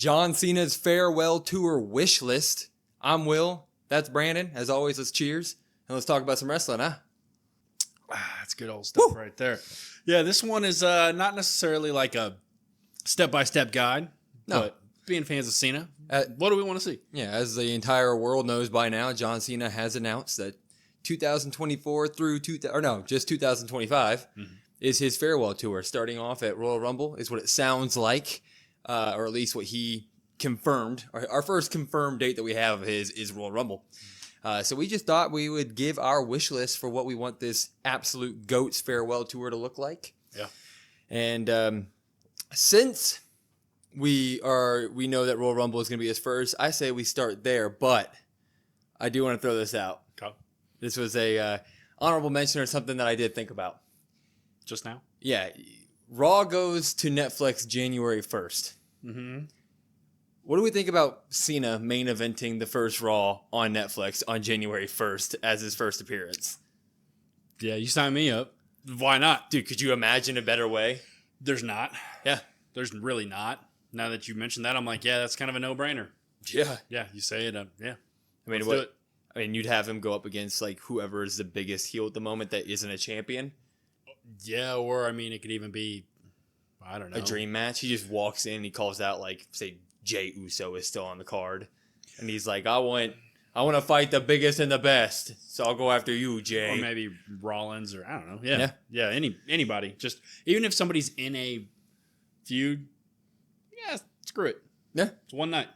John Cena's farewell tour wish list. I'm Will. That's Brandon. As always, let's cheers. And let's talk about some wrestling, huh? That's good old stuff right there. Yeah, this one is not necessarily like a step-by-step guide, but being fans of Cena, what do we want to see? Yeah, as the entire world knows by now, John Cena has announced that 2024 through just 2025 is his farewell tour. Starting off at Royal Rumble is what it sounds like, or at least what he confirmed. Our first confirmed date that we have of his is Royal Rumble. So we just thought we would give our wish list for what we want this absolute GOAT's farewell tour to look like. Yeah. And since we know that Royal Rumble is going to be his first, I say we start there. But I do want to throw this out. Okay. This was a honorable mention or something that I did think about. Just now? Yeah. Raw goes to Netflix January 1st. Mm-hmm. What do we think about Cena main eventing the first Raw on Netflix on January 1st as his first appearance? Yeah, you sign me up. Why not? Dude, could you imagine a better way? There's not. Yeah. There's really not. Now that you mentioned that, I'm like, yeah, that's kind of a no-brainer. Yeah. Yeah, you say it. Yeah. I mean, do it. I mean, you'd have him go up against like whoever is the biggest heel at the moment that isn't a champion. Yeah, or I mean, it could even be, I don't know, A dream match. He just walks in, he calls out like, say, Jey Uso is still on the card, and he's like, I want to fight the biggest and the best, so I'll go after you, Jey. Or maybe Rollins, or I don't know. Yeah. Anybody. Just even if somebody's in a feud, yeah, screw it. Yeah, it's one night.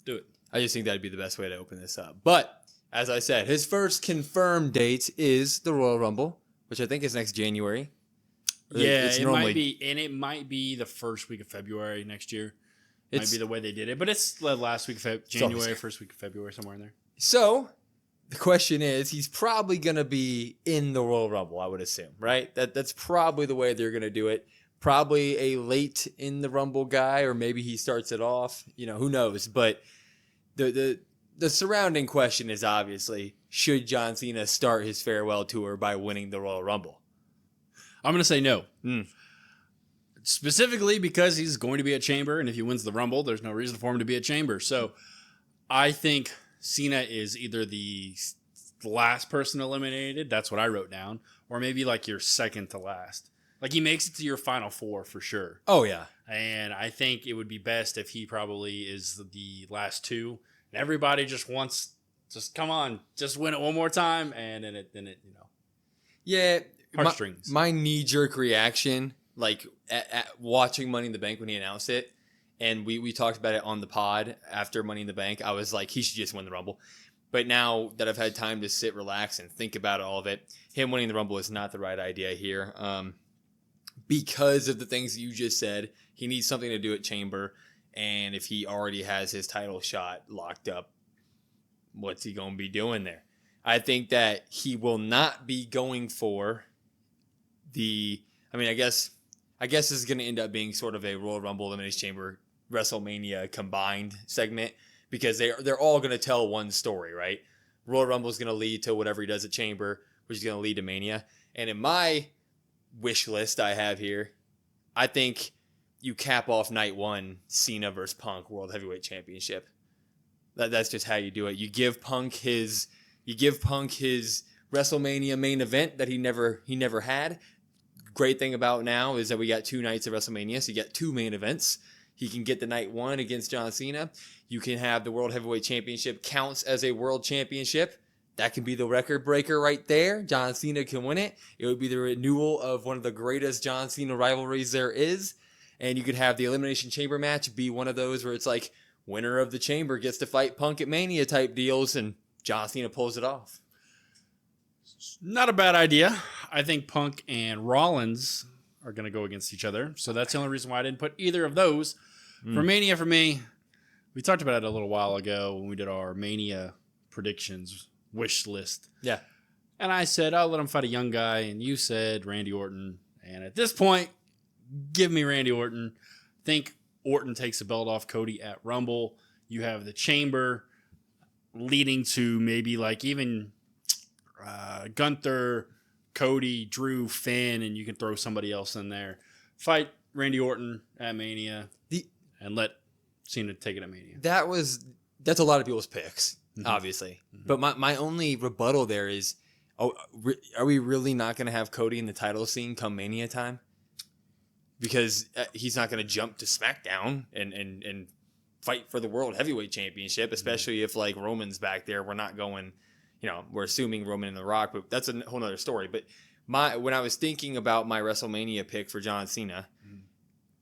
Do it. I just think that'd be the best way to open this up. But as I said, his first confirmed date is the Royal Rumble, which I think is next January. Yeah, it might be the first week of February next year. Might be the way they did it, but it's the last week of January, first week of February, somewhere in there. So the question is, he's probably going to be in the Royal Rumble, I would assume, right? That's probably the way they're going to do it. Probably a late in the Rumble guy, or maybe he starts it off. You know, who knows? But the surrounding question is obviously, should John Cena start his farewell tour by winning the Royal Rumble? I'm going to say no. Specifically because he's going to be at Chamber, and if he wins the Rumble, there's no reason for him to be at Chamber. So I think Cena is either the last person eliminated, that's what I wrote down, or maybe like your second to last. Like he makes it to your final four for sure. Oh, yeah. And I think it would be best if he probably is the last two. And everybody just wants, come on, just win it one more time, and then it you know. Yeah. Heartstrings. My knee-jerk reaction, like at watching Money in the Bank when he announced it, and we talked about it on the pod after Money in the Bank, I was like, he should just win the Rumble. But now that I've had time to sit, relax, and think about all of it, him winning the Rumble is not the right idea here. Because of the things you just said, he needs something to do at Chamber, and if he already has his title shot locked up, what's he going to be doing there? I think that he will not be going for I guess this is going to end up being sort of a Royal Rumble Elimination Chamber WrestleMania combined segment, because they're all going to tell one story, right? Royal Rumble is going to lead to whatever he does at Chamber, which is going to lead to Mania. And in my wish list I have here, I think you cap off night one, Cena versus Punk World Heavyweight Championship. That's just how you do it. You give Punk his WrestleMania main event that he never had. Great thing about now is that we got 2 nights of WrestleMania, so you got 2 main events. He can get the night one against John Cena. You can have the World Heavyweight Championship counts as a world championship. That can be the record breaker right there. John Cena can win it. It would be the renewal of one of the greatest John Cena rivalries there is. And you could have the Elimination Chamber match be one of those where it's like, winner of the Chamber gets to fight Punk at Mania type deals, and John Cena pulls it off. Not a bad idea. I think Punk and Rollins are going to go against each other. So that's the only reason why I didn't put either of those. For Mania, for me, we talked about it a little while ago when we did our Mania predictions wish list. Yeah. And I said, I'll let him fight a young guy. And you said Randy Orton. And at this point, give me Randy Orton. Think Orton takes the belt off Cody at Rumble. You have the Chamber leading to maybe like even Gunther, Cody, Drew, Finn, and you can throw somebody else in there. Fight Randy Orton at Mania and let Cena taking a Mania. That's a lot of people's picks, obviously. Mm-hmm. But my only rebuttal there is, are we really not going to have Cody in the title scene come Mania time? Because he's not going to jump to SmackDown and fight for the World Heavyweight Championship, especially if like Roman's back there. We're not going, we're assuming Roman and The Rock, but that's a whole other story. But when I was thinking about my WrestleMania pick for John Cena,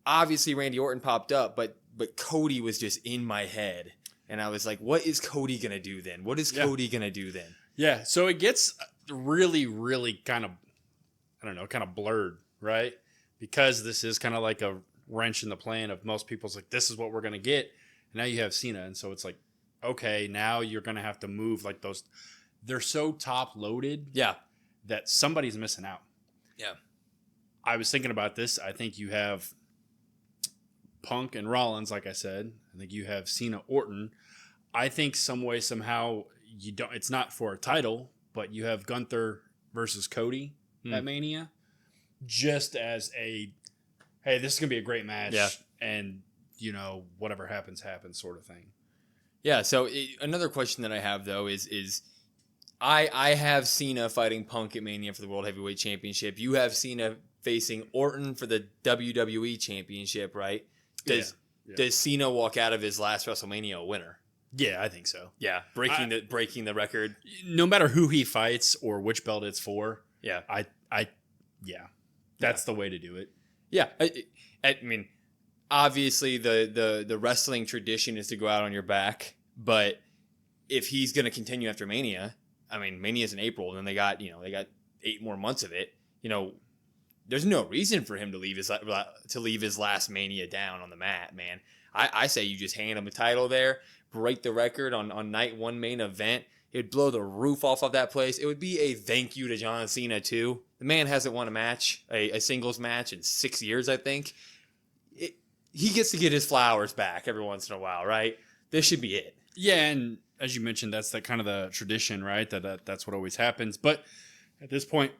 obviously Randy Orton popped up, but Cody was just in my head. And I was like, what is Cody going to do then? What is Cody going to do then? Yeah, so it gets really, really kind of blurred, right? Because this is kind of like a wrench in the plan of most people's like, this is what we're going to get. And now you have Cena. And so it's like, okay, now you're going to have to move like those. They're so top loaded that somebody's missing out. Yeah. I was thinking about this. I think you have Punk and Rollins, like I said. I think you have Cena Orton. I think some way, somehow, it's not for a title, but you have Gunther versus Cody at Mania. Just as hey, this is going to be a great match, and, whatever happens sort of thing. Yeah, so another question that I have, though, is I have Cena fighting Punk at Mania for the World Heavyweight Championship. You have Cena facing Orton for the WWE Championship, right? Does Cena walk out of his last WrestleMania a winner? Yeah, I think so. Yeah, breaking the record. No matter who he fights or which belt it's for. Yeah, that's the way to do it. Yeah, I mean, obviously the wrestling tradition is to go out on your back, but if he's going to continue after Mania, I mean, Mania's in April, and then they got 8 more months of it. There's no reason for him to leave his last Mania down on the mat, man. I say you just hand him a title there, break the record on night one main event. It'd blow the roof off of that place. It would be a thank you to John Cena, too. The man hasn't won a match, a singles match in 6 years, I think. He gets to get his flowers back every once in a while, right? This should be it. Yeah, and as you mentioned, that's the kind of the tradition, right? That's what always happens. But at this point,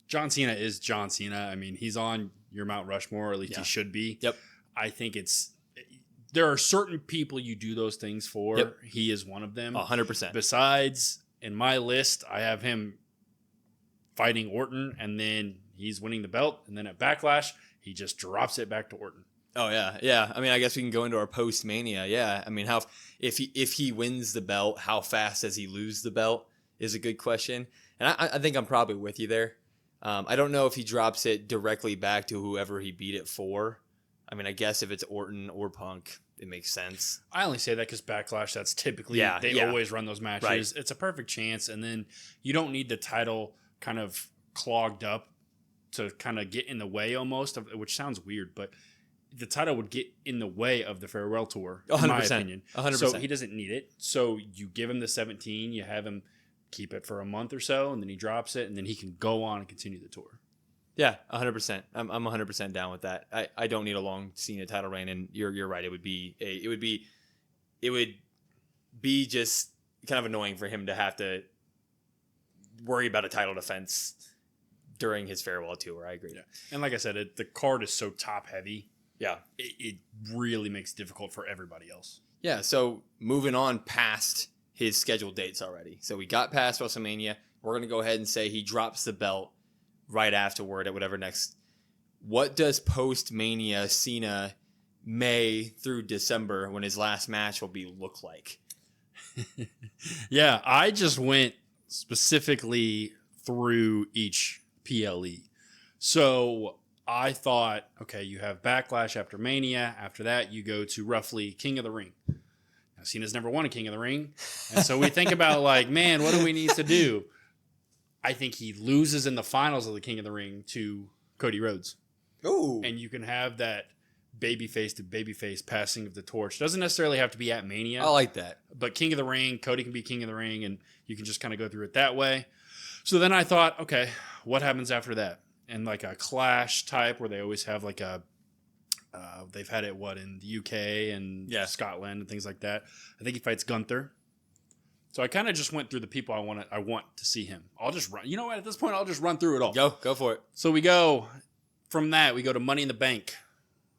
John Cena is John Cena. I mean, he's on your Mount Rushmore, or at least he should be. Yep. I think there are certain people you do those things for. Yep. He is one of them. 100%. Besides, in my list, I have him fighting Orton, and then he's winning the belt, and then at Backlash, he just drops it back to Orton. Oh, yeah. Yeah. I mean, I guess we can go into our post-Mania. Yeah. I mean, if he wins the belt, how fast does he lose the belt is a good question. And I think I'm probably with you there. I don't know if he drops it directly back to whoever he beat it for. I mean, I guess if it's Orton or Punk, it makes sense. I only say that because Backlash, that's typically, they always run those matches. Right. It's a perfect chance. And then you don't need the title kind of clogged up to kind of get in the way almost, which sounds weird, but the title would get in the way of the farewell tour, in 100%, my opinion. 100%. So he doesn't need it. So you give him the 17, you have him keep it for a month or so, and then he drops it, and then he can go on and continue the tour. Yeah, 100%. I'm 100% down with that. I don't need a long Cena title reign, and you're right. It would be just kind of annoying for him to have to worry about a title defense during his farewell tour. I agree. Yeah. And like I said, the card is so top heavy. Yeah, it really makes it difficult for everybody else. Yeah. So moving on past his scheduled dates already. So we got past WrestleMania. We're going to go ahead and say he drops the belt right afterward at whatever next. What does post-Mania Cena May through December, when his last match will be, look like? Yeah, I just went specifically through each PLE. So I thought, okay, you have Backlash after Mania. After that, you go to roughly King of the Ring. Now, Cena's never won a King of the Ring. And so we think about like, man, what do we need to do? I think he loses in the finals of the King of the Ring to Cody Rhodes. Ooh. And you can have that babyface to babyface passing of the torch. Doesn't necessarily have to be at Mania. I like that. But King of the Ring, Cody can be King of the Ring, and you can just kind of go through it that way. So then I thought, okay, what happens after that? And like a Clash type where they always have like a, they've had it, in the UK and Scotland and things like that. I think he fights Gunther. So I kind of just went through the people I want to see him. I'll just run. You know what? At this point, I'll just run through it all. Go for it. So from that, we go to Money in the Bank.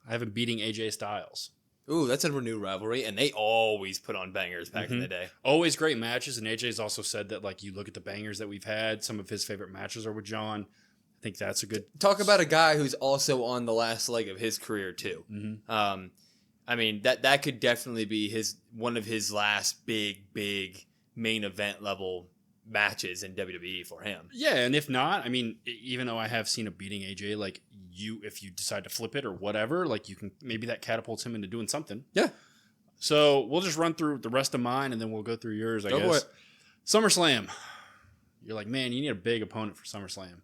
I have him beating AJ Styles. Ooh, that's a renewed rivalry, and they always put on bangers back in the day. Always great matches, and AJ's also said that, like, you look at the bangers that we've had, some of his favorite matches are with John. I think that's a good... Talk about a guy who's also on the last leg of his career, too. I mean, that could definitely be one of his last big main event level matches in WWE for him. Yeah, and if not, I mean, even though I have seen a beating AJ, like, if you decide to flip it or whatever, like, you can, maybe that catapults him into doing something. Yeah. So we'll just run through the rest of mine, and then we'll go through yours, I guess. For it. SummerSlam. You're like, man, you need a big opponent for SummerSlam.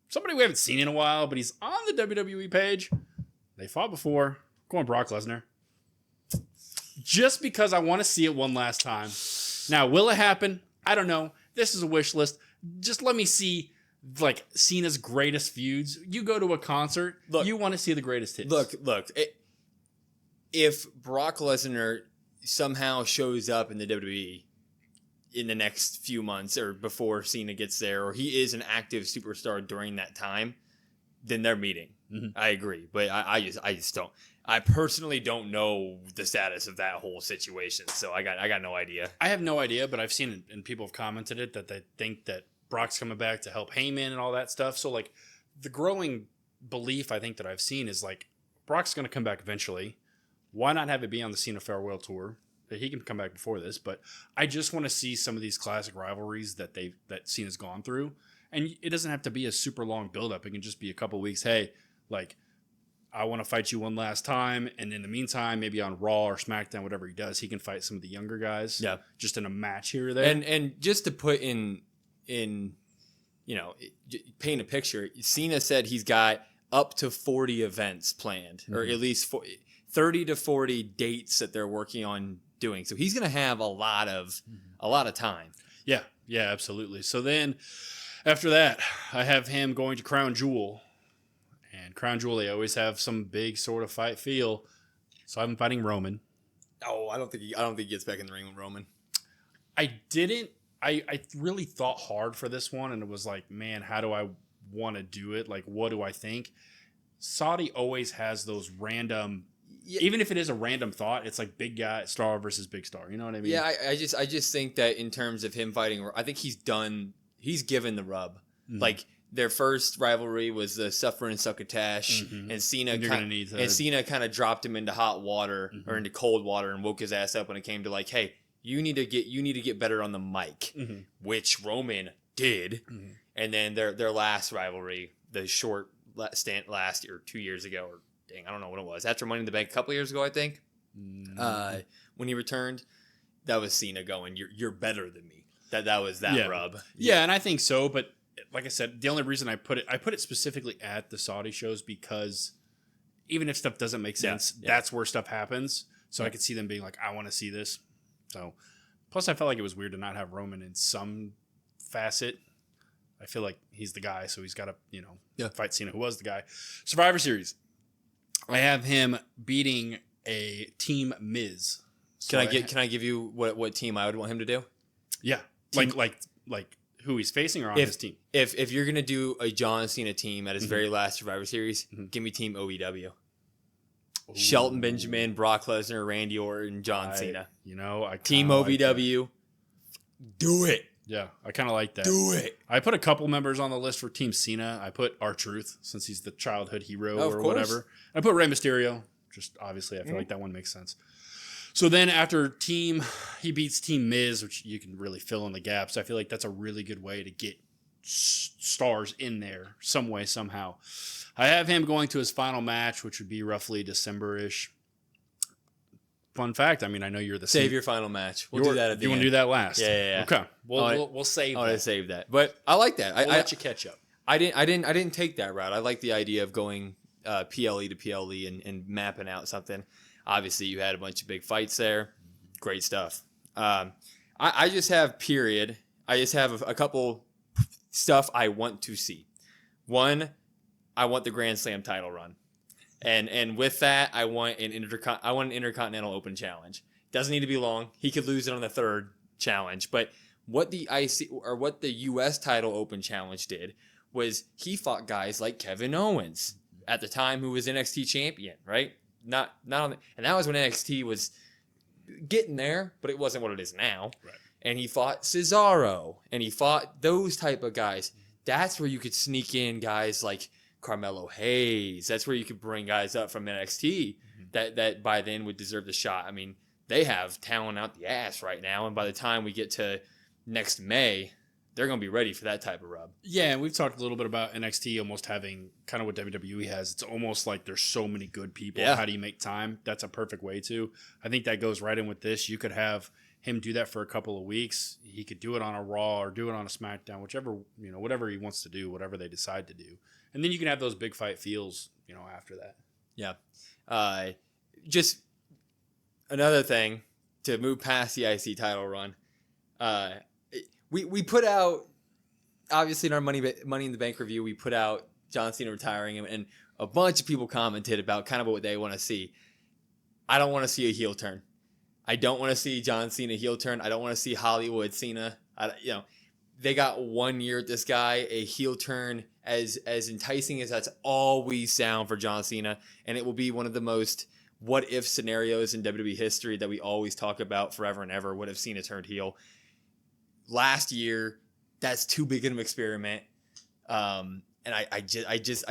Somebody we haven't seen in a while, but he's on the WWE page. They fought before. Going Brock Lesnar. Just because I want to see it one last time. Now, will it happen? I don't know. This is a wish list. Just let me see, like, Cena's greatest feuds. You go to a concert, you want to see the greatest hits. Look. If Brock Lesnar somehow shows up in the WWE in the next few months or before Cena gets there, or he is an active superstar during that time, then they're meeting. I agree, but I just don't. I personally don't know the status of that whole situation, so I got no idea. I have no idea, but I've seen it, and people have commented it, that they think that Brock's coming back to help Heyman and all that stuff. So, like, the growing belief I think that I've seen is, like, Brock's going to come back eventually. Why not have it be on the Cena Farewell Tour? He can come back before this, but I just want to see some of these classic rivalries that Cena's gone through, and it doesn't have to be a super long buildup. It can just be a couple weeks. Hey, like, I want to fight you one last time, and in the meantime, maybe on Raw or SmackDown, whatever he does, he can fight some of the younger guys. Yeah, just in a match here or there. And just to put in paint a picture, Cena said he's got up to 40 events planned, or at least 30 to 40 dates that they're working on doing. So he's going to have a lot of time. Yeah, absolutely. So then after that, I have him going to Crown Jewel. And Crown Jewel, they always have some big sort of fight feel. So I'm fighting Roman. Oh, I don't think he gets back in the ring with Roman. I really thought hard for this one, and it was like, man, how do I want to do it? Like, what do I think? Saudi always has those random, even if it is a random thought, it's like big guy star versus big star. You know what I mean? Yeah, I just think that in terms of him fighting, I think he's given the rub. Like, their first rivalry was the Suffer and Succotash, and Cena kind of dropped him into hot water or into cold water and woke his ass up when it came to, like, hey, you need to get better on the mic, which Roman did. And then their last rivalry, the short stint last year, 2 years ago, or dang, I don't know what it was, after Money in the Bank a couple years ago, I think, when he returned, that was Cena going, you're better than me. That was that rub. Yeah, and I think so, but like I said, the only reason I put it specifically at the Saudi shows because even if stuff doesn't make sense, that's where stuff happens. So I could see them being like, I want to see this. So, plus I felt like it was weird to not have Roman in some facet. I feel like he's the guy, so he's got to, fight Cena, who was the guy. Survivor Series. I have him beating a Team Miz. So can I give you what team I would want him to do? Yeah, like who he's facing or on his team. If you're gonna do a John Cena team at his very last Survivor Series, give me Team OVW. Ooh. Shelton Benjamin, Brock Lesnar, Randy Orton, John Cena. Team OVW. Do it. Yeah, I kind of like that. Do it. I put a couple members on the list for Team Cena. I put R-Truth, since he's the childhood hero or whatever. I put Rey Mysterio. Just obviously, I feel like that one makes sense. So then after he beats Team Miz, which you can really fill in the gaps. I feel like that's a really good way to get stars in there some way, somehow. I have him going to his final match, which would be roughly December-ish. Fun fact, I mean, I know you're the Save your final match. We'll do that at the end. You want to do that last? Yeah. Okay. We'll save that. I want to save that. But I like that. We'll let you catch up. I didn't take that route. I like the idea of going PLE to PLE and mapping out something. Obviously, you had a bunch of big fights there. Great stuff. I just have I just have a couple stuff I want to see. One, I want the Grand Slam title run. And with that, I want an Intercontinental Open challenge. Doesn't need to be long. He could lose it on the third challenge. But what the US title Open challenge did was he fought guys like Kevin Owens at the time, who was NXT champion, right? not on, and that was when NXT was getting there, but it wasn't what it is now. Right. And he fought Cesaro, and he fought those type of guys. That's where you could sneak in guys like Carmelo Hayes. That's where you could bring guys up from NXT that by then would deserve the shot. I mean, they have talent out the ass right now, and by the time we get to next May, they're going to be ready for that type of rub. Yeah, and we've talked a little bit about NXT almost having kind of what WWE has. It's almost like there's so many good people. Yeah. How do you make time? That's a perfect way to. I think that goes right in with this. You could have him do that for a couple of weeks. He could do it on a Raw or do it on a SmackDown, whichever, whatever he wants to do, whatever they decide to do. And then you can have those big fight feels, after that. Yeah. Just another thing to move past the IC title run. We put out, obviously in our Money in the Bank review, we put out John Cena retiring, and a bunch of people commented about kind of what they want to see. I don't want to see a heel turn. I don't want to see John Cena heel turn. I don't want to see Hollywood Cena. They got 1 year at this guy. A heel turn as enticing as that's always sound for John Cena, and it will be one of the most what if scenarios in WWE history that we always talk about forever and ever. What if Cena turned heel? Last year, that's too big of an experiment, and I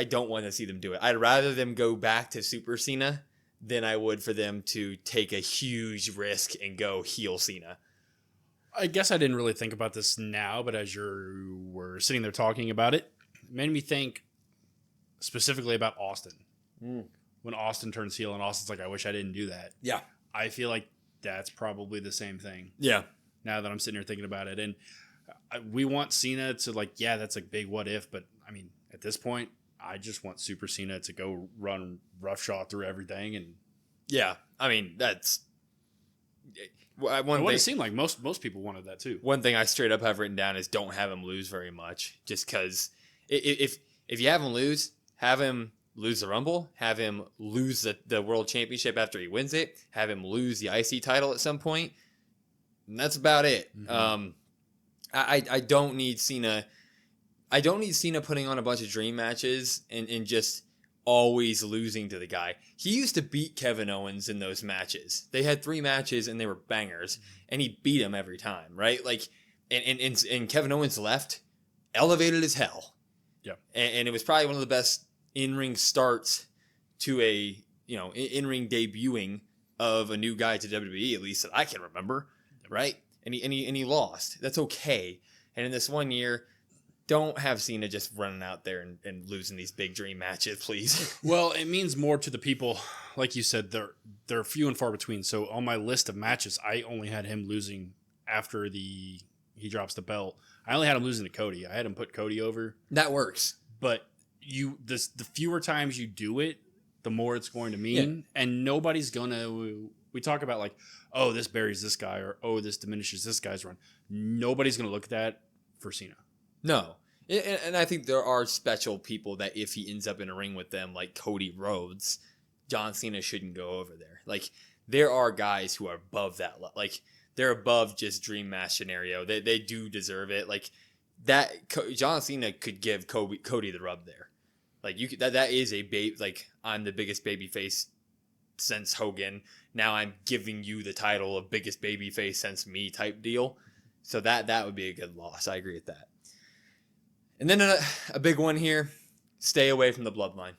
don't want to see them do it. I'd rather them go back to Super Cena than I would for them to take a huge risk and go heel Cena. I guess I didn't really think about this now, but as you were sitting there talking about it, it made me think specifically about Austin. When Austin turns heel and Austin's like, I wish I didn't do that. Yeah. I feel like that's probably the same thing. Yeah. Now that I'm sitting here thinking about it. And we want Cena to that's a big what if, but I mean, at this point, I just want Super Cena to go run roughshod through everything. And yeah, I mean, that's it seemed like most people wanted that too. One thing I straight up have written down is don't have him lose very much, just because if you have him lose the Rumble, have him lose the World Championship after he wins it, have him lose the IC title at some point, and that's about it. Mm-hmm. I don't need Cena. I don't need Cena putting on a bunch of dream matches and just always losing to the guy. He used to beat Kevin Owens in those matches. They had 3 matches and they were bangers, and he beat him every time, right? Like, and Kevin Owens left elevated as hell. Yeah, and it was probably one of the best in-ring starts to a in-ring debuting of a new guy to WWE, at least that I can remember, right? And he lost. That's okay. And in this 1 year, don't have Cena just running out there and losing these big dream matches, please. Well, it means more to the people, like you said, they're few and far between. So on my list of matches, I only had him losing after he drops the belt. I only had him losing to Cody. I had him put Cody over. That works. But the fewer times you do it, the more it's going to mean. Yeah. And nobody's gonna. We talk about like, oh, this buries this guy, or oh, this diminishes this guy's run. Nobody's gonna look at that for Cena. No. And I think there are special people that if he ends up in a ring with them, like Cody Rhodes, John Cena shouldn't go over there. Like, there are guys who are above that. Like, they're above just dream match scenario. They do deserve it. Like, that John Cena could give Cody the rub there. Like, that is a like, I'm the biggest babyface since Hogan. Now I'm giving you the title of biggest babyface since me type deal. So that would be a good loss. I agree with that. And then a big one here, stay away from the bloodline.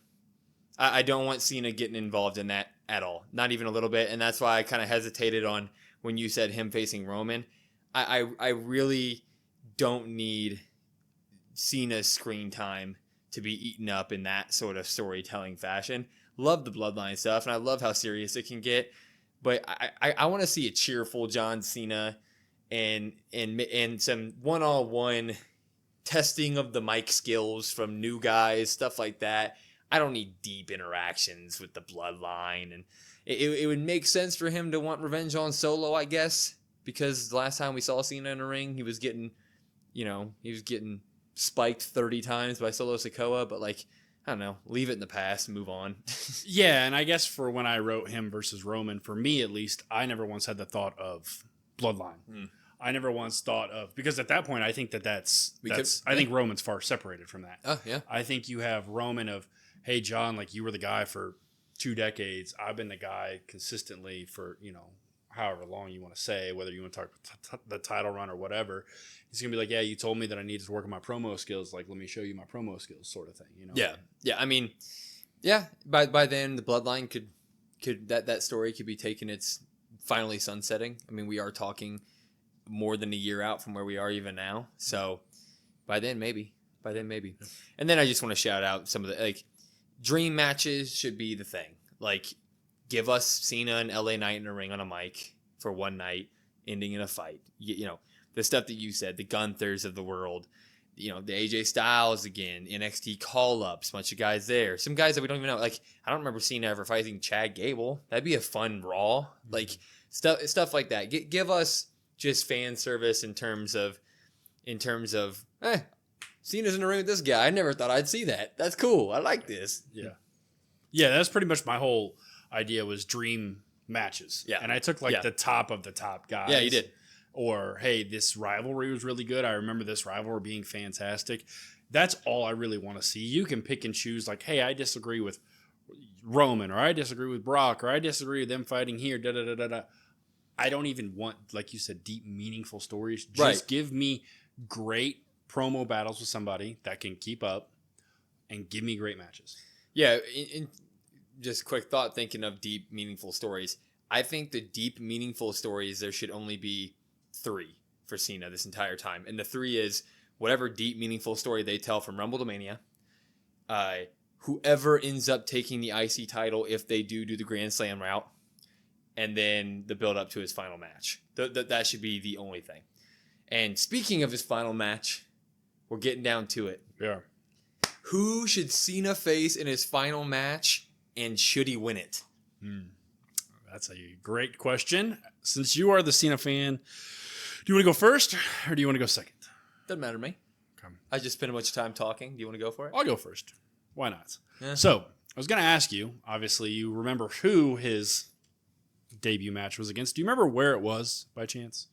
I don't want Cena getting involved in that at all, not even a little bit. And that's why I kind of hesitated on when you said him facing Roman. I really don't need Cena's screen time to be eaten up in that sort of storytelling fashion. Love the bloodline stuff, and I love how serious it can get. But I want to see a cheerful John Cena and some one-on-one testing of the mic skills from new guys, stuff like that. I don't need deep interactions with the bloodline, and it would make sense for him to want revenge on Solo, I guess, because the last time we saw Cena in a ring, he was getting spiked 30 times by Solo Sikoa, but like, I don't know, leave it in the past and move on. Yeah, and I guess for when I wrote him versus Roman, for me at least, I never once had the thought of bloodline. I never once thought of, because at that point I think I think Roman's far separated from that. Oh yeah. I think you have Roman of, hey John, like you were the guy for 2 decades, I've been the guy consistently for, however long you want to say, whether you want to talk the title run or whatever. He's going to be like, yeah, you told me that I needed to work on my promo skills. Like, let me show you my promo skills sort of thing, Yeah. Yeah. I mean, yeah, by then the bloodline could that story could be taken its finally sunsetting. I mean, we are talking more than a year out from where we are even now. So by then, maybe. And then I just want to shout out some of the, dream matches should be the thing. Like, give us Cena and LA Knight in a ring on a mic for one night, ending in a fight. The stuff that you said, the Gunthers of the world, the AJ Styles again, NXT call-ups, bunch of guys there. Some guys that we don't even know. Like, I don't remember Cena ever fighting Chad Gable. That'd be a fun Raw. Like, stuff like that. Give us just fan service in terms of, Cena's in the ring with this guy. I never thought I'd see that. That's cool. I like this. Yeah. Yeah, that's pretty much my whole idea was dream matches. Yeah. And I took the top of the top guys. Yeah, you did. Or, hey, this rivalry was really good. I remember this rivalry being fantastic. That's all I really want to see. You can pick and choose like, hey, I disagree with Roman, or I disagree with Brock, or I disagree with them fighting here, da-da-da-da-da. I don't even want, like you said, deep, meaningful stories. Just give me great promo battles with somebody that can keep up and give me great matches. Yeah, just a quick thought thinking of deep, meaningful stories. I think the deep, meaningful stories, there should only be 3 for Cena this entire time. And the 3 is whatever deep, meaningful story they tell from Rumble to Mania, whoever ends up taking the IC title if they do the Grand Slam route, and then the build up to his final match. That should be the only thing. And speaking of his final match, we're getting down to it. Yeah. Who should Cena face in his final match, and should he win it? That's a great question. Since you are the Cena fan, do you want to go first or do you want to go second? Doesn't matter to me. Okay. I just spent a bunch of time talking. Do you want to go for it? I'll go first. Why not? Yeah. So, I was going to ask you, obviously, you remember who his debut match was against. Do you remember where it was by chance?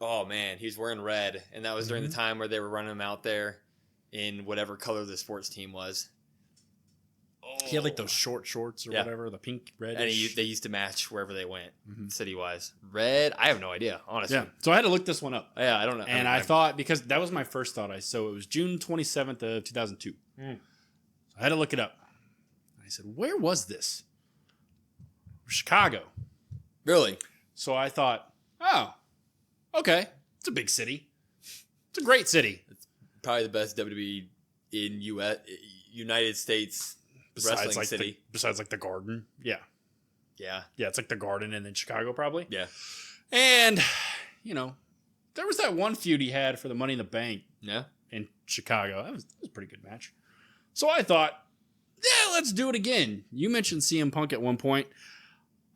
Oh, man. He's wearing red. And that was during the time where they were running him out there in whatever color the sports team was. He had those short shorts or whatever, the pink, red. And they used to match wherever they went, city-wise. Red? I have no idea, honestly. Yeah. So I had to look this one up. Yeah, I don't know. And I thought, because that was my first thought. So it was June 27th of 2002. So I had to look it up. I said, where was this? Chicago. Really? So I thought, oh, okay. It's a big city. It's a great city. It's probably the best WWE in United States wrestling city. Besides the Garden. Yeah. Yeah. Yeah, it's like the Garden and then Chicago probably. Yeah. And, there was that one feud he had for the Money in the Bank. Yeah. In Chicago. That was a pretty good match. So I thought, yeah, let's do it again. You mentioned CM Punk at one point.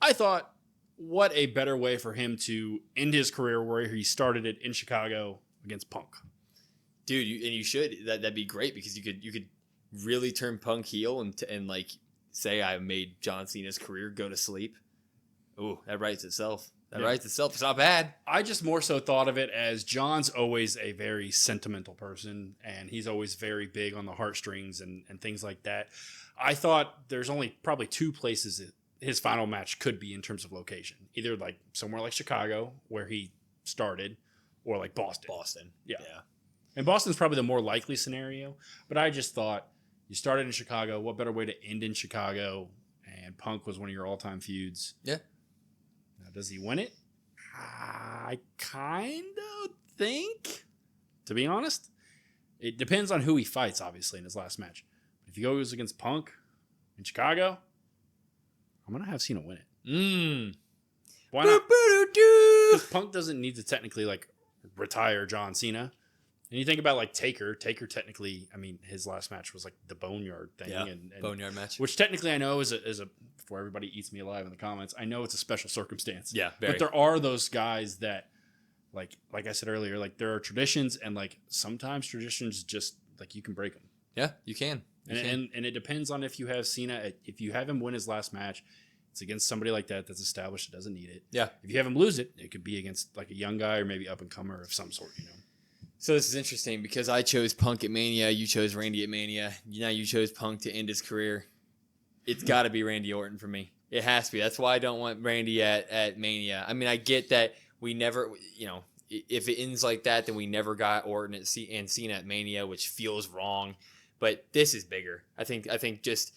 I thought, what a better way for him to end his career where he started it in Chicago against Punk. Dude, you should. That'd be great because you could really turn Punk heel and say I made John Cena's career go to sleep. Ooh, that writes itself. It's not bad. I just more so thought of it as John's always a very sentimental person, and he's always very big on the heartstrings and things like that. I thought there's only probably 2 places his final match could be in terms of location. Either somewhere like Chicago, where he started, or Boston. Boston. Yeah. And Boston's probably the more likely scenario, but I just thought you started in Chicago. What better way to end in Chicago? And Punk was one of your all-time feuds. Yeah. Now, does he win it? I kind of think, to be honest. It depends on who he fights, obviously, in his last match. But if he goes against Punk in Chicago, I'm going to have Cena win it. Why not? Because Punk doesn't need to technically, retire John Cena. And you think about Taker. Taker technically, his last match was the Boneyard thing. Yeah, and Boneyard match. Which technically I know is a before everybody eats me alive in the comments, I know it's a special circumstance. Yeah, very. But there are those guys that, like I said earlier, there are traditions, and sometimes traditions just you can break them. Yeah, you can. And it depends on if you have Cena, if you have him win his last match, it's against somebody like that's established, that doesn't need it. Yeah. If you have him lose it, it could be against a young guy or maybe up and comer of some sort. So this is interesting because I chose Punk at Mania, you chose Randy at Mania. Now you chose Punk to end his career. It's got to be Randy Orton for me. It has to be. That's why I don't want Randy at Mania. I mean, I get that we never, if it ends like that, then we never got Orton and Cena at Mania, which feels wrong. But this is bigger. I think just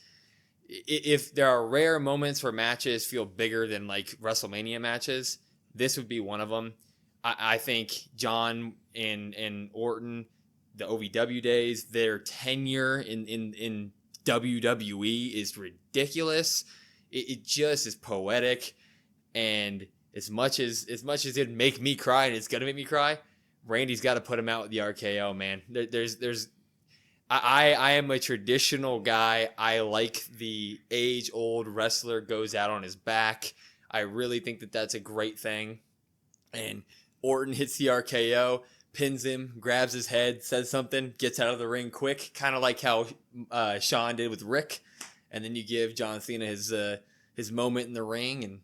if there are rare moments where matches feel bigger than like WrestleMania matches, this would be one of them. I think John and Orton, the OVW days, their tenure in WWE is ridiculous. It just is poetic, and as much as it'd make me cry, and it's gonna make me cry, Randy's got to put him out with the RKO, man. I am a traditional guy. I like the age-old wrestler goes out on his back. I really think that that's a great thing. And Orton hits the RKO, pins him, grabs his head, says something, gets out of the ring quick, kind of like how Shawn did with Rick. And then you give John Cena his moment in the ring, and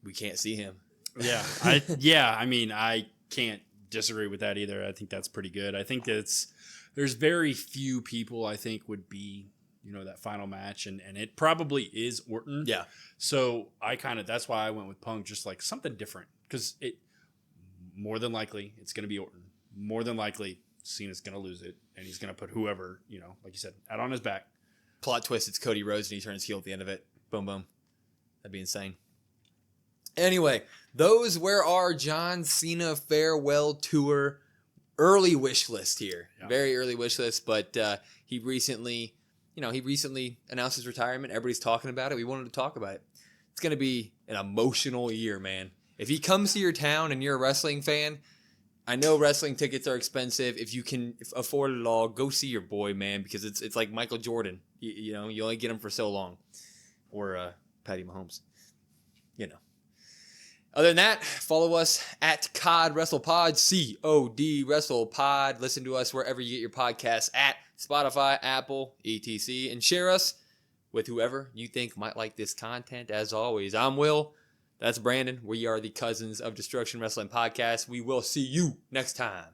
we can't see him. Yeah, I mean, I can't disagree with that either. I think that's pretty good. I think there's very few people I think would be, that final match, and it probably is Orton. Yeah. So that's why I went with Punk, just like something different, because more than likely it's going to be Orton. More than likely Cena's going to lose it, and he's going to put whoever, like you said, out on his back. Plot twist, it's Cody Rhodes and he turns heel at the end of it. Boom, boom. That'd be insane. Anyway, those were our John Cena farewell tour early wish list here. Yeah. Very early wish list, but he recently announced his retirement. Everybody's talking about it. We wanted to talk about it. It's going to be an emotional year, man. If he comes to your town and you're a wrestling fan, I know wrestling tickets are expensive. If you can afford it all, go see your boy, man, because it's like Michael Jordan. You only get him for so long. Or Patty Mahomes. Other than that, follow us at COD WrestlePod, COD WrestlePod. Listen to us wherever you get your podcasts at Spotify, Apple, etc. And share us with whoever you think might like this content. As always, I'm Will. That's Brandon. We are the Cousins of Destruction Wrestling Podcast. We will see you next time.